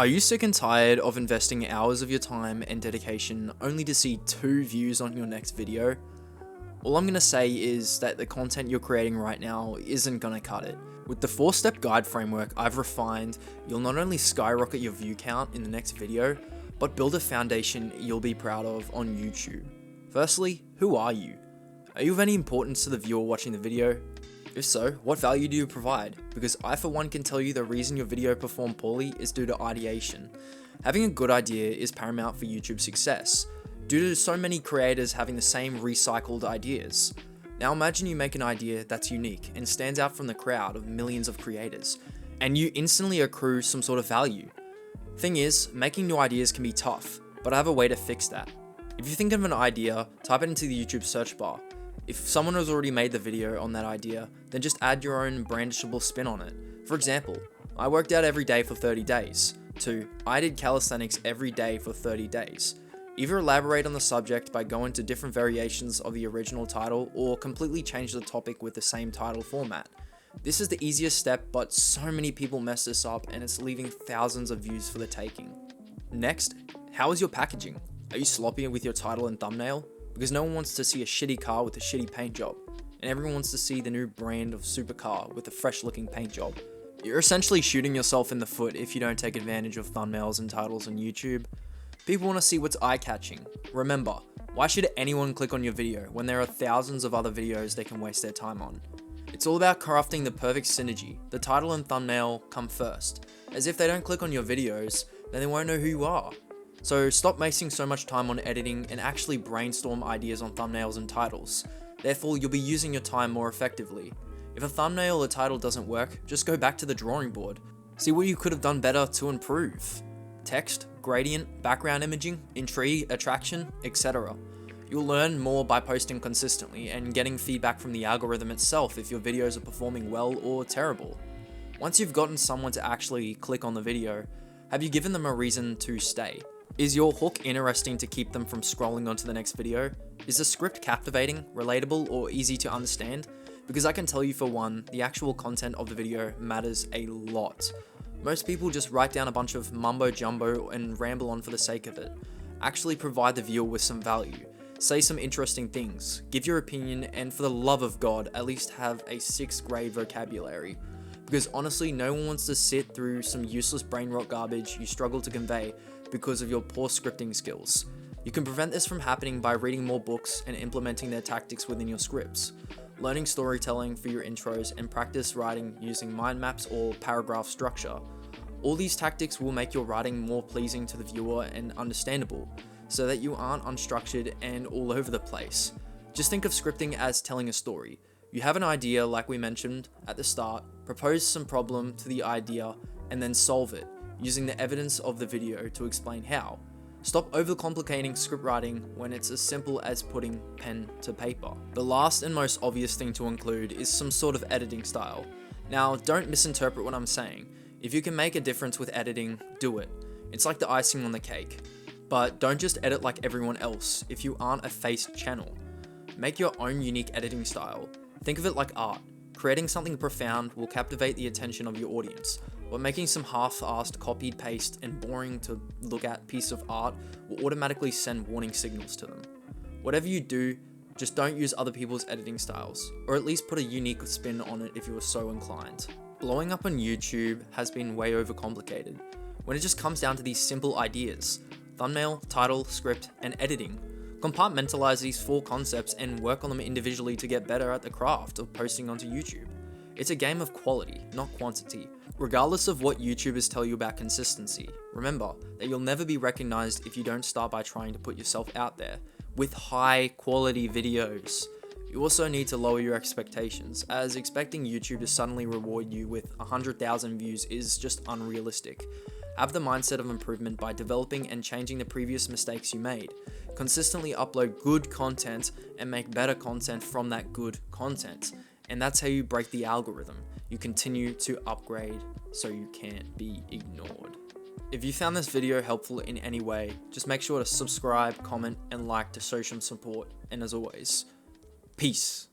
Are you sick and tired of investing hours of your time and dedication only to see 2 views on your next video? All I'm going to say is that the content you're creating right now isn't going to cut it. With the 4-step guide framework I've refined, you'll not only skyrocket your view count in the next video, but build a foundation you'll be proud of on YouTube. Firstly, who are you? Are you of any importance to the viewer watching the video? If so, what value do you provide? Because I for one can tell you the reason your video performed poorly is due to ideation. Having a good idea is paramount for YouTube's success, due to so many creators having the same recycled ideas. Now imagine you make an idea that's unique and stands out from the crowd of millions of creators, and you instantly accrue some sort of value. Thing is, making new ideas can be tough, but I have a way to fix that. If you think of an idea, type it into the YouTube search bar. If someone has already made the video on that idea, then just add your own brandishable spin on it. For example, I worked out every day for 30 days, to I did calisthenics every day for 30 days. Either elaborate on the subject by going to different variations of the original title, or completely change the topic with the same title format. This is the easiest step, but so many people mess this up and it's leaving thousands of views for the taking. Next, how is your packaging? Are you sloppy with your title and thumbnail? Because no one wants to see a shitty car with a shitty paint job, and everyone wants to see the new brand of supercar with a fresh looking paint job. You're essentially shooting yourself in the foot if you don't take advantage of thumbnails and titles on YouTube. People want to see what's eye-catching. Remember, why should anyone click on your video when there are thousands of other videos they can waste their time on? It's all about crafting the perfect synergy. The title and thumbnail come first, as if they don't click on your videos, then they won't know who you are. So stop wasting so much time on editing and actually brainstorm ideas on thumbnails and titles. Therefore, you'll be using your time more effectively. If a thumbnail or title doesn't work, just go back to the drawing board. See what you could have done better to improve. Text, gradient, background imaging, intrigue, attraction, etc. You'll learn more by posting consistently and getting feedback from the algorithm itself if your videos are performing well or terrible. Once you've gotten someone to actually click on the video, have you given them a reason to stay? Is your hook interesting to keep them from scrolling onto the next video? Is the script captivating, relatable, or easy to understand? Because I can tell you for one, the actual content of the video matters a lot. Most people just write down a bunch of mumbo jumbo and ramble on for the sake of it. Actually provide the viewer with some value. Say some interesting things, give your opinion, and for the love of God, at least have a 6th grade vocabulary. Because honestly, no one wants to sit through some useless brain rot garbage you struggle to convey because of your poor scripting skills. You can prevent this from happening by reading more books and implementing their tactics within your scripts, learning storytelling for your intros, and practice writing using mind maps or paragraph structure. All these tactics will make your writing more pleasing to the viewer and understandable, so that you aren't unstructured and all over the place. Just think of scripting as telling a story. You have an idea like we mentioned at the start, propose some problem to the idea, and then solve it, using the evidence of the video to explain how. Stop overcomplicating script writing when it's as simple as putting pen to paper. The last and most obvious thing to include is some sort of editing style. Now, don't misinterpret what I'm saying. If you can make a difference with editing, do it. It's like the icing on the cake. But don't just edit like everyone else if you aren't a faced channel. Make your own unique editing style. Think of it like art. Creating something profound will captivate the attention of your audience, but making some half-assed copied paste and boring to look at piece of art will automatically send warning signals to them. Whatever you do, just don't use other people's editing styles, or at least put a unique spin on it if you are so inclined. Blowing up on YouTube has been way overcomplicated, when it just comes down to these simple ideas: thumbnail, title, script, and editing. Compartmentalize these 4 concepts and work on them individually to get better at the craft of posting onto YouTube. It's a game of quality, not quantity. Regardless of what YouTubers tell you about consistency, remember that you'll never be recognized if you don't start by trying to put yourself out there with high quality videos. You also need to lower your expectations, as expecting YouTube to suddenly reward you with 100,000 views is just unrealistic. Have the mindset of improvement by developing and changing the previous mistakes you made. Consistently upload good content and make better content from that good content. And that's how you break the algorithm. You continue to upgrade so you can't be ignored. If you found this video helpful in any way, just make sure to subscribe, comment, and like to show some support. And as always, peace.